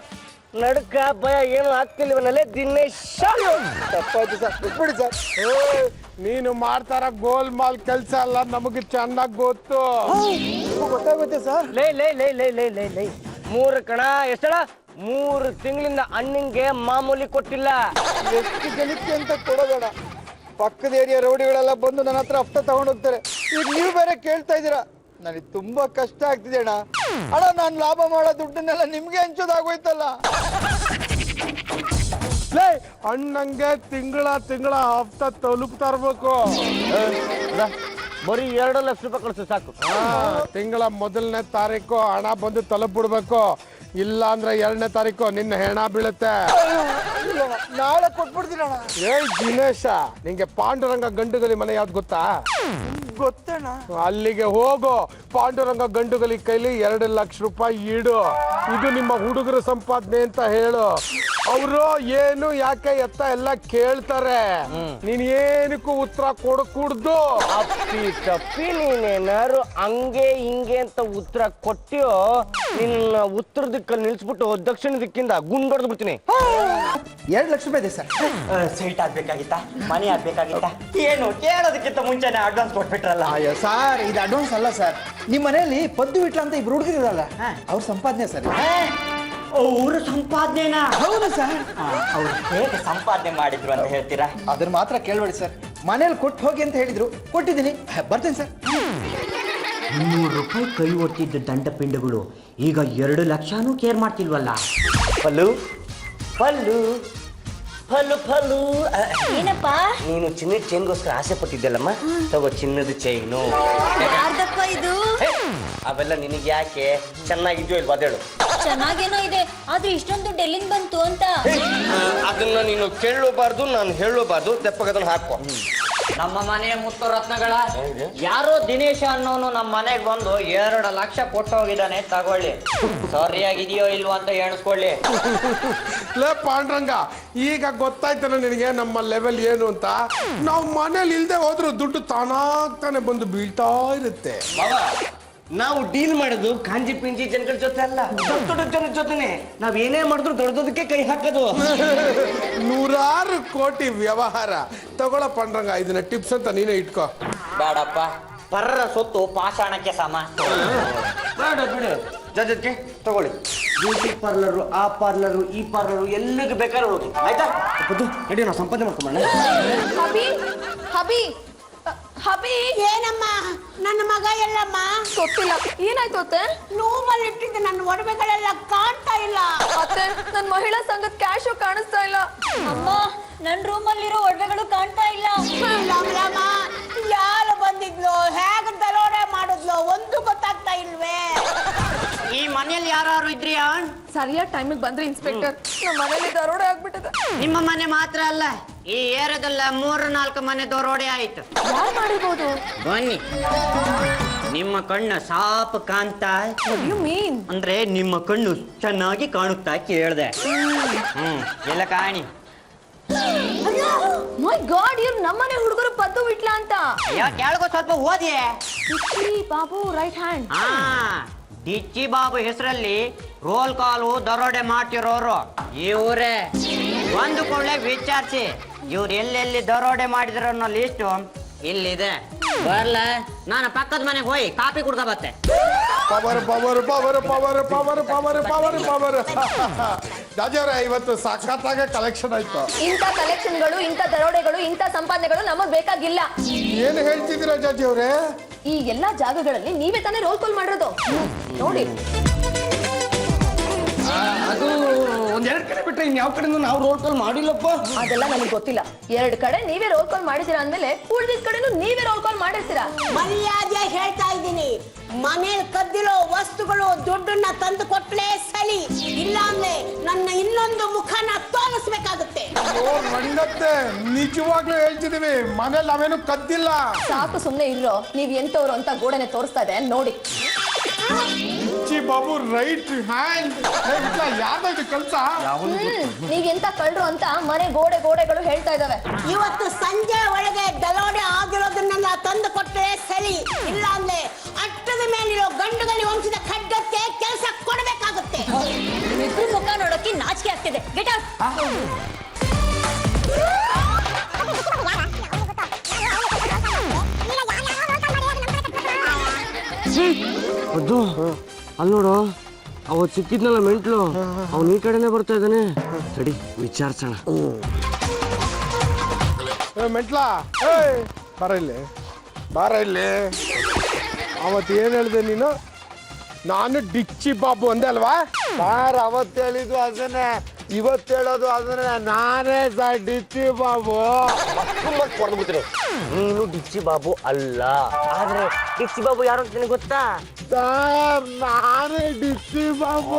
ನಡ್ಕ ಭಯ ಏನು ಆಗ್ತಿಲ್ವನಲ್ಲೇ ದಿನೇಶ್. ತಪ್ಪಾಯ್ತು ಸರ್, ಬಿಟ್ಬಿಡಿ ಸರ್. ನೀನು ಮಾಡ್ತಾರ ಗೋಲ್ ಮಾಲ್ ಕೆಲಸ ಅಲ್ಲ, ನಮಗೆ ಚೆನ್ನಾಗಿ ಗೊತ್ತು. ಗೊತ್ತಾಗುತ್ತೆ ಸರ್. ಲೈ ಲೈ ಲೈ ಲೈ ಲೈ ಲೈ ಲೈ 3 ಕಣ ಎಷ್ಟಳ 3 ತಿಂಗಳಿಂದ ಅಣ್ಣಂಗೆ ಮಾಮೂಲಿ ಕೊಟ್ಟಿಲ್ಲ. ಎಷ್ಟು ಜನಕ್ಕೆ ಅಂತ ಕೊಡೋಬೇಡ. ಪಕ್ಕದ ಏರಿಯಾ ರೌಡಿಗಳೆಲ್ಲ ಬಂದು ನನ್ನ ಹತ್ರ ಹಫ್ತ ತಗೊಂಡು ಹೋಗ್ತಾರೆ. ಈಗ ನೀವು ಬೇರೆ ಕೇಳ್ತಾ ಇದ್ದೀರಾ, ನನಗೆ ತುಂಬಾ ಕಷ್ಟ ಆಗ್ತಿದೆ ಅಣ್ಣ. ಅಣ್ಣ ನಾನು ಲಾಭ ಮಾಡೋ ದುಡ್ಡನ್ನೆಲ್ಲ ನಿಮ್ಗೆ ಹಂಚೋದಾಗೋಯ್ತಲ್ಲ. ಲೇ ಅಣ್ಣಂಗೆ ತಿಂಗಳ ಹಫ್ತ ತಲುಪ್ತಾ ಇರ್ಬೇಕು. ಬರೀ 2 ಲಕ್ಷ ರೂಪಾಯಿ ಕಳಿಸು ಸಾಕು. ತಿಂಗಳ 1ನೇ ತಾರೀಕು ಹಣ ಬಂದು ತಲುಪ್ಬಿಡ್ಬೇಕು. ಇಲ್ಲ ಅಂದ್ರೆ 2ನೇ ತಾರೀಕು ನಿನ್ನ ಹೆಣ ಬೀಳುತ್ತೆ. ನಾಳೆ ಕೊಟ್ಬಿಡ್ತೀನಿ ಅಣ್ಣ. ಏಯ್ ದಿನೇಶ, ನಿಂಗೆ ಪಾಂಡುರಂಗ ಗಂಡುಗಲಿ ಮನೆ ಯಾವ್ದು ಗೊತ್ತಾ? ಗೊತ್ತಣ್ಣ. ಅಲ್ಲಿಗೆ ಹೋಗು. ಪಾಂಡುರಂಗ ಗಂಡುಗಲಿ ಕೈಲಿ 2 ಲಕ್ಷ ರೂಪಾಯಿ ಇಡು. ಇದು ನಿಮ್ಮ ಹುಡುಗರ ಸಂಪಾದನೆ ಅಂತ ಹೇಳು. ಅವರು ಏನು ಯಾಕೆ ಎತ್ತ ಎಲ್ಲ ಕೇಳ್ತಾರೆ. ನೀನ್ ಏನಕ್ಕೂ ಉತ್ತರ ಕೊಡಕೂಡ್ದು. ಅಪ್ಪಿ ತಪ್ಪಿ ನೀನೇನಾರು ಹಂಗೆ ಹಿಂಗೆ ಅಂತ ಉತ್ತರ ಕೊಟ್ಟಿಯೋ ನಿನ್ನ ಉತ್ತರ ದಿಕ್ಕಲ್ಲಿ ನಿಲ್ಸ್ಬಿಟ್ಟು ದಕ್ಷಿಣ ದಿಕ್ಕಿಂದ ಗುಂಡೊಡ್ದು ಬಿಡ್ತೀನಿ. 2 ಲಕ್ಷ ರೂಪಾಯಿ ಇದೆ ಸರ್. ಸೈಟ್ ಆಗ್ಬೇಕಾಗಿತ್ತಾ, ಮನೆ ಆಗ್ಬೇಕಾಗಿತ್ತಾ, ಏನು ಕೇಳೋದಕ್ಕಿಂತ ಮುಂಚೆನೆ ಅಡ್ವಾನ್ಸ್ ಕೊಟ್ಬಿಟ್ರಲ್ಲ. ಅಯ್ಯೋ ಸರ್, ಇದು ಅಡ್ವಾನ್ಸ್ ಅಲ್ಲ ಸರ್. ನಿಮ್ಮ ಮನೆಯಲ್ಲಿ ಪದ್ದು ವಿಟ್ಲ ಅಂತ ಇಬ್ರು ಹುಡುಗಿರಲ್ಲ, ಅವ್ರ ಸಂಪಾದನೆ ಸರ್. ಅವ್ರ ಸಂಪಾದನೆನಾ? ಹೌದು ಸರ್. ಅವ್ರು ಹೇಗೆ ಸಂಪಾದನೆ ಮಾಡಿದ್ರು ಅಂತ ಹೇಳ್ತೀರಾ? ಅದನ್ನ ಮಾತ್ರ ಕೇಳಬೇಡಿ ಸರ್. ಮನೇಲಿ ಕೊಟ್ಟು ಹೋಗಿ ಅಂತ ಹೇಳಿದ್ರು, ಕೊಟ್ಟಿದ್ದೀನಿ. ಬರ್ತೇನೆ ಸರ್. 200 ರೂಪಾಯಿ ಕೈ ಒಡ್ತಿದ್ದ ದಂಡಪಿಂಡಗಳು ಈಗ 2 ಲಕ್ಷನೂ ಕೇರ್ ಮಾಡ್ತಿಲ್ವಲ್ಲ. ಪಲ್ಲು ಪಲ್ಲು ಪಲ್ಲು ಪಲ್ಲು ಏನಪ್ಪ ನೀನು ಚಿನ್ನದ ಚೈನ್ಗೋಸ್ಕರ ಆಸೆ ಪಟ್ಟಿದ್ದಲ್ಲಮ್ಮ, ತಗೋ ಚಿನ್ನದ ಚೈನು. ಯಾರ್ದಪ್ಪ ಇದು? ಅವೆಲ್ಲ ನಿನಗೆ ಯಾಕೆ? ಚೆನ್ನಾಗಿದ್ಯೋ ಇಲ್ವಾ ಅದೇಳು. ಚೆನ್ನಾಗೇನೋ ಇದೆ, ಆದ್ರೆ ಇಷ್ಟೊಂದು ದುಡ್ಡು ಎಲ್ಲಿಂದ ಬಂತು ಅಂತ. ಅದನ್ನ ನೀನು ಕೇಳಬಾರ್ದು, ನಾನು ಹೇಳಬಾರ್ದು. ತೆಪ್ಪಗದನ್ನ ಹಾಕೋ. ನಮ್ಮ ಮನೆಯ ಮುತ್ತು ರತ್ನಗಳ ಯಾರೋ ದಿನೇಶ ಅನ್ನೋನು ನಮ್ಮ ಮನೆಗೆ ಬಂದು 2 ಲಕ್ಷ ಕೊಟ್ಟು ಹೋಗಿದ್ದಾನೆ. ತಗೊಳ್ಳಿ, ಸರಿಯಾಗಿದೆಯೋ ಇಲ್ವೋ ಅಂತ ಎಣಿಸ್ಕೊಳ್ಳಿ. ಲೇ ಪಾಂಡುರಂಗ, ಈಗ ಗೊತ್ತಾಯ್ತಲ್ಲ ನಿನಗೆ ನಮ್ಮ ಲೆವೆಲ್ ಏನು ಅಂತ. ನಾವು ಮನೇಲಿ ಇಲ್ದೆ ಹೋದ್ರು ದುಡ್ಡು ತಾನಾಗ್ತಾನೆ ಬಂದು ಬೀಳ್ತಾ ಇರುತ್ತೆ. ನಾವು ಡೀಲ್ ಮಾಡೋದು ಕಾಂಜಿ ಪಿಂಜಿ ಜನಗಳ ಜೊತೆ ಅಲ್ಲ, ದೊಡ್ಡ ದೊಡ್ಡ ಜನರ ಜೊತೆನೆ. ನಾವ್ ಏನೇ ಮಾಡಿದ್ರು ದೊಡ್ಡದಕ್ಕೆ ಕೈ ಹಾಕೋದು. 100 ಕೋಟಿ ವ್ಯವಹಾರ. ತಗೊಳ ಪಾಂಡುರಂಗ, ಇದನ್ನ ಟಿಪ್ಸ್ ಅಂತ ನೀನೇ ಇಟ್ಕೋ. ಬೇಡಪ್ಪ, ಪರ್ರ ಸೊತ್ತು ಪಾಷಾಣಕ್ಕೆ ಸಮ. ಬೇಡ ಬಿಡು, ಜೊತೆಗೆ ತಗೊಳ್ಳಿ. ಬ್ಯೂಟಿ ಪಾರ್ಲರು, ಆ ಪಾರ್ಲರು, ಈ ಪಾರ್ಲರು, ಎಲ್ಲಿಗೆ ಬೇಕಾದ್ರೆ ಹೋಗಿ. ಆಯ್ತಾ? ನಡಿ, ನಾವು ಸಂಪಾದನೆ ಮಾಡ್ಕೊಂಬಣ್ಣ. ಹಬಿ ಹಬಿ ಹಬಿ ಏನಮ್ಮ ನನ್ನ ಮಗ ಎಲ್ಲಮ್ಮ? ಗೊತ್ತಿಲ್ಲ, ಏನಾಯ್ತು ಅತ್ತೆ? ರೂಮಲ್ಲಿ ಇಟ್ಟಿದ್ದ ನನ್ನ ಒಡವೆಗಳೆಲ್ಲ ಕಾಣ್ತಾ ಇಲ್ಲ. ಅತ್ತೆ, ನನ್ ಮಹಿಳಾ ಸಂಘದ ಕ್ಯಾಶು ಕಾಣಿಸ್ತಾ ಇಲ್ಲ. ಅಮ್ಮ, ನನ್ ರೂಮಲ್ಲಿರೋ ಒಡವೆಗಳು ಕಾಣ್ತಾ ಇಲ್ಲ. ರಾಮ, ಯಾರು ಬಂದಿದ್ಲು, ಹೇಗೆ ದರೋಡೆ ಮಾಡಿದ್ಲು ಒಂದು ಗೊತ್ತಾಗ್ತಾ ಇಲ್ವೇ? ಈ ಮನೆಯಲ್ಲಿ ಯಾರು ಇದ್ರಿಯಾ? ಸರಿಯಾದ ಟೈಮಿಗೆ ಬಂದ್ರಿ ಇನ್ಸ್ಪೆಕ್ಟರ್. ನಮ್ಮ ಮನೇಲಿ ದರೋಡೆ ಆಗ್ಬಿಟ್ಟಿದೆ. ನಿಮ್ಮ ಮನೆ ಮಾತ್ರ ಅಲ್ಲ, ಈ ಏರಿಯಾದಲ್ಲ 3-4 ಮನೆ ದರೋಡೆ ಆಯ್ತು. ಯಾರು ಮಾಡಿರ್ಬೋದು? ಬನ್ನಿ, ನಿಮ್ಮ ಕಣ್ಣು ಸಾಪ್ ಕಾಣ್ತಾ ಯು ಮೀನ್? ಅಂದ್ರೆ ನಿಮ್ಮ ಕಣ್ಣು ಚೆನ್ನಾಗಿ ಕಾಣುತ್ತಾ ಕೇಳ್ದೆ. ಎಲ್ಲ ಕಾಣಿ. ಮೈ ಗಾಡ್, ಇವ್ರು ನಮ್ಮನೆ ಹುಡುಗರು ಪದ್ದು ಬಿಟ್ಲ ಅಂತ. ಅಯ್ಯೋ, ಕೆಳಗೋ ಸ್ವಲ್ಪ ಓದಿಯೇ. Babu right hand. ಹಾ, ಡಿಚ್ಚಿ ಬಾಬು ಹೆಸರಲ್ಲಿ ರೋಲ್ ಕಾಲು ದರೋಡೆ ಮಾಡ್ತಿರೋರು ಇವರೇ. ಒಂದು ಕೊಳ್ಳೆ ವಿಚಾರಿಸಿ, ಇವ್ರು ಎಲ್ಲೆಲ್ಲಿ ದರೋಡೆ ಮಾಡಿದ್ರು ಅನ್ನೋ ಲಿಸ್ಟು ಇಲ್ಲಿದೆ. ಬರ್ಲ, ನಾನು ಪಕ್ಕದ ಮನೆಗೆ ಹೋಗಿ ಕಾಫಿ ಕುಡ್ಕ ಬತ್ತೆ. Power power power power power power power power. ರಾಜವ್ರೆ, ಇವತ್ತು ಸಖತ್ತಾಗೆ ಕಲೆಕ್ಷನ್ ಆಯ್ತು. ಇಂಥ ಕಲೆಕ್ಷನ್ಗಳು, ಇಂಥ ದರೋಡೆಗಳು, ಇಂಥ ಸಂಪಾದನೆಗಳು ನಮಗ್ ಬೇಕಾಗಿಲ್ಲ. ಏನು ಹೇಳ್ತಿದ್ದೀರಾ ಜಾಜಿ ಅವ್ರೆ? ಈ ಎಲ್ಲಾ ಜಾಗಗಳಲ್ಲಿ ನೀವೇ ತಾನೇ ರೋಲ್ ಕಾಲ್ ಮಾಡಿರೋದು. ನೋಡಿ, ಅದು 1-2 ಕಡೆ ಬಿಟ್ರೆ ಇನ್ಯಾವ ಕಡೆನೂ ನಾವು ರೋಲ್ ಕಾಲ್ ಮಾಡಿಲ್ಲಪ್ಪ. ಅದೆಲ್ಲ ನನಗೆ ಗೊತ್ತಿಲ್ಲ. 2 ಕಡೆ ನೀವೇ ರೋಲ್ ಕಾಲ್ ಮಾಡಿದ್ದೀರಾ ಅಂದ್ಮೇಲೆ ಉಳಿದ ಕಡೆನೂ ನೀವೇ ರೋಲ್ ಕಾಲ್ ಮಾಡಿರ್ತೀರಾ. ಮರ್ಯಾದೆ ಹೇಳ್ತಾ ಇದ್ದೀನಿ. ಮನೇಲಿ ಕದ್ದಿರೋ ವಸ್ತುಗಳು ದುಡ್ಡನ್ನ ತಂದು ಕೊಟ್ಲೇ ಸರಿ, ಇಲ್ಲ ಅಂದ್ರೆ ನನ್ನ ಇನ್ನೊಂದು ಮುಖನ ತೋರಿಸ್ಬೇಕಾಗುತ್ತೆ. ರಂಗತ್ತೆ, ನಿಜವಾಗ್ಲೂ ಹೇಳ್ತಿದೀವಿ, ಮನೇಲಿ ನಾವೇನು ಕದ್ದಿಲ್ಲ. ಸಾಕು, ಸುಮ್ನೆ ಇರೋ. ನೀವ್ ಎಂತವ್ರು ಅಂತ ಗೋಡೆನೆ ತೋರಿಸ್ತಾ ಇದೆ ನೋಡಿ. ಡಿಚ್ಚಿ ಬಾಬು ರೈಟ್ ಹ್ಯಾಂಡ್. ಯಾವ್ದು ಕೆಲಸ? ನೀವೆಂತ ಕಳ್ರು ಅಂತ ಮನೆ ಗೋಡೆಗಳು ಹೇಳ್ತಾ ಇದಾವೆ. ಇವತ್ತು ಸಂಜೆ ಒಳಗೆ ದರೋಡೆ ಆಗಿರೋದನ್ನೆಲ್ಲ ತಂದು ಕೊಟ್ಟರೆ ಸರಿ, ಇಲ್ಲ ಅಂದ್ರೆ ಅಟ್ಟದ ಮೇಲಿರೋ ಗಂಡುಗಲಿ ವಂಶದ ಖಡ್ಗಕ್ಕೆ ಕೆಲಸ ಕೊಡಬೇಕಾಗುತ್ತೆ. ಇಬ್ರು ಮುಖ ನೋಡೋಕೆ ನಾಚಿಕೆ ಆಗ್ತಿದೆ. Get out. ಅದು ಅಲ್ಲಿ ನೋಡು, ಅವತ್ತು ಸಿಕ್ಕಿದ್ನಲ್ಲ ಮೆಂಟ್ಲು, ಅವ್ನು ಈ ಕಡೆನೆ ಬರ್ತಾ ಇದ್ದಾನೆ. ಸರಿ, ವಿಚಾರಿಸೋಣ. ಮೆಂಟ್ಲ, ಬಾರ ಇಲ್ಲಿ. ಅವತ್ತು ಏನ್ ಹೇಳ್ದೆ ನೀನು? ನಾನು ಡಿಚ್ಚಿ ಬಾಬು ಅಂದೆ ಅಲ್ವಾ? ಸರ್ ಅವತ್ತು ಹೇಳಿದ್ದು ಅದನ್ನೇ, ಇವತ್ತು ಹೇಳೋದು ಅದನ್ನೇ. ನಾನೇ ಸರ್ ಡಿಚ್ಚಿ ಬಾಬು. ಹೊಡೆದ್ಬಿಟ್ರೆ ನೀನು ಡಿಚ್ಚಿ ಬಾಬು ಅಲ್ಲ. ಆದ್ರೆ ಡಿಚ್ಚಿ ಬಾಬು ಯಾರು ಅಂತ ನಿನಗೆ ಗೊತ್ತಾ? ಸರ್ ನಾನೇ ಡಿಚ್ಚಿ ಬಾಬು.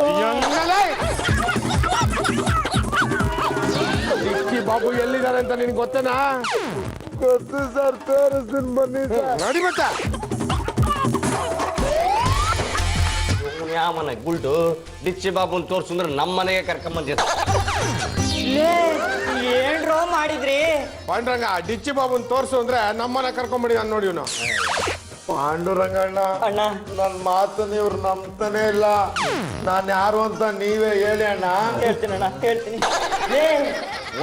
ಡಿಚ್ಚಿ ಬಾಬು ಎಲ್ಲಿದ್ದಾರೆ ಅಂತ ನಿನ್ಗೆ ಗೊತ್ತೇನಾ? ಗೊತ್ತು ಸರ್, ತೋರಿಸ್ತೀನಿ ಬನ್ನಿ ಸರ್. ನೋಡಿ ಮತ್ತ ಯಾಮನ ಗುಲ್ಡು ಡಿಚ್ಚಿ ಬಾಬುನ್ ತೋರ್ಸಂದ್ರೆ ನಮ್ಮ ಮನೆಗೆ ಕರ್ಕೊಂಬಂದಿರ. ಏನ್ರೋ ಮಾಡಿದ್ರಿ? ಪಾಂಡುರಂಗ, ಡಿಚ್ಚಿ ಬಾಬುನ್ ತೋರ್ಸು ಅಂದ್ರೆ ನಮ್ಮನ್ನ ಕರ್ಕೊಂಬಿಡಿ ನಾನು ನೋಡಿ. ಪಾಂಡುರಂಗಣ್ಣ, ಅಣ್ಣ, ನನ್ನ ಮಾತನ್ನ ಇವ್ರು ನಂಬ್ತಾನೆ ಇಲ್ಲ. ನಾನು ಯಾರು ಅಂತ ನೀವೇ ಹೇಳಿ ಅಣ್ಣ. ಹೇಳ್ತೀನಿ ಅಣ್ಣ, ಹೇಳ್ತೀನಿ. ಲೇ,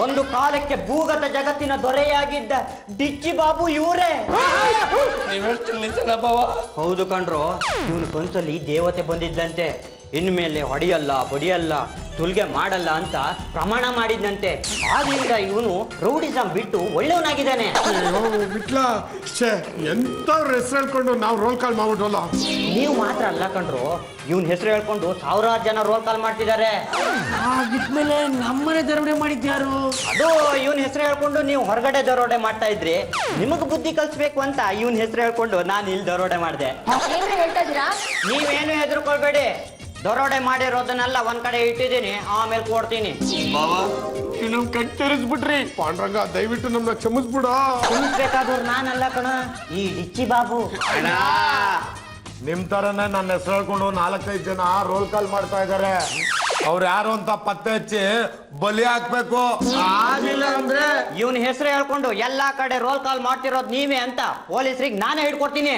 ಒಂದು ಕಾಲಕ್ಕೆ ಭೂಗತ ಜಗತ್ತಿನ ದೊರೆಯಾಗಿದ್ದ ಡಿಚ್ಚಿ ಬಾಬು ಇವರೇ. ಹೌದು ಕಣ್ರು, ಇವನು ಕನ್ಸಲ್ಲಿ ದೇವತೆ ಬಂದಿದ್ದಂತೆ. ಇನ್ಮೇಲೆ ಹೊಡೆಯಲ್ಲ ಬಡಿಯಲ್ಲ ತುಲ್ಗೆ ಮಾಡಲ್ಲ ಅಂತ ಪ್ರಮಾಣ ಮಾಡಿದ್ದಂತೆ. ಆದ್ರಿಂದ ಇವನು ರೌಡಿಸಂ ಬಿಟ್ಟು ಒಳ್ಳೆಯವನಾಗಿದ್ದಾನೆ. ಬಿಟ್ಲ ಎಂತವ್ರ ಹೆಸರು ಹೇಳ್ಕೊಂಡು ನಾವು ರೋಲ್ ಕಾಲ್ ಮಾಡ್ಬಿಟ್ವಲ್ಲ. ನೀವು ಮಾತ್ರ ಅಲ್ಲ ಕಣ್ರು, ಇವನ್ ಹೆಸರು ಹೇಳ್ಕೊಂಡು ಸಾವಿರಾರು ಜನ ರೋಲ್ ಕಾಲ್ ಮಾಡ್ತಿದ್ದಾರೆ. ಆಗಿದ್ಮೇಲೆ ನಮ್ಮನೆ ದರೋಡೆ ಮಾಡಿದ್ಯಾರು? ಅದು ಇವನ್ ಹೆಸರು ಹೇಳ್ಕೊಂಡು ನೀವು ಹೊರಗಡೆ ದರೋಡೆ ಮಾಡ್ತಾ ಇದ್ರಿ. ನಿಮಗ್ ಬುದ್ಧಿ ಕಲ್ಸ್ಬೇಕು ಅಂತ ಇವನ್ ಹೆಸರು ಹೇಳ್ಕೊಂಡು ನಾನು ಇಲ್ಲಿ ದರೋಡೆ ಮಾಡಿದೆ. ಏನ್ರಿ ಹೇಳ್ತಾ ಇದೀರಾ? ನೀವೇನು ಹೆದರ್ಕೊಳ್ಬೇಡಿ, ದರೋಡೆ ಮಾಡಿರೋದನ್ನೆಲ್ಲ ಒಂದ್ ಕಡೆ ಇಟ್ಟಿದ್ದೀನಿ, ಆಮೇಲೆ ಕೊಡ್ತೀನಿ. ನಮ್ ಕಣ್ ತೆರೆಸ್ಬಿಟ್ರಿ. ಪಾಂಡುರಂಗ, ದಯವಿಟ್ಟು ನಮ್ನ ಕ್ಷಮಿಸ್ಬಿಡ. ಬೇಕಾದ್ರು ನಾನಲ್ಲ ಕಣ, ಈ ಡಿಚ್ಚಿ ಬಾಬು. ನಿಮ್ ತರನೇ ನನ್ನ ಹೆಸರು ಹೇಳ್ಕೊಂಡು 4-5 ಜನ ರೋಲ್ ಕಾಲ್ ಮಾಡ್ತಾ ಇದ್ದಾರೆ. ಅವ್ರು ಯಾರು ಅಂತ ಪತ್ತೆ ಹಚ್ಚಿ ಬಲಿ ಹಾಕ್ಬೇಕು. ಆಗಿಲ್ಲ ಅಂದ್ರೆ ಇವನ್ ಹೆಸರು ಹೇಳ್ಕೊಂಡು ಎಲ್ಲಾ ಕಡೆ ರೋಲ್ ಕಾಲ್ ಮಾಡ್ತಿರೋದ್ ನೀವೇ ಅಂತ ಪೊಲೀಸರಿಗೆ ನಾನೇ ಹಿಡ್ಕೊಡ್ತೀನಿ.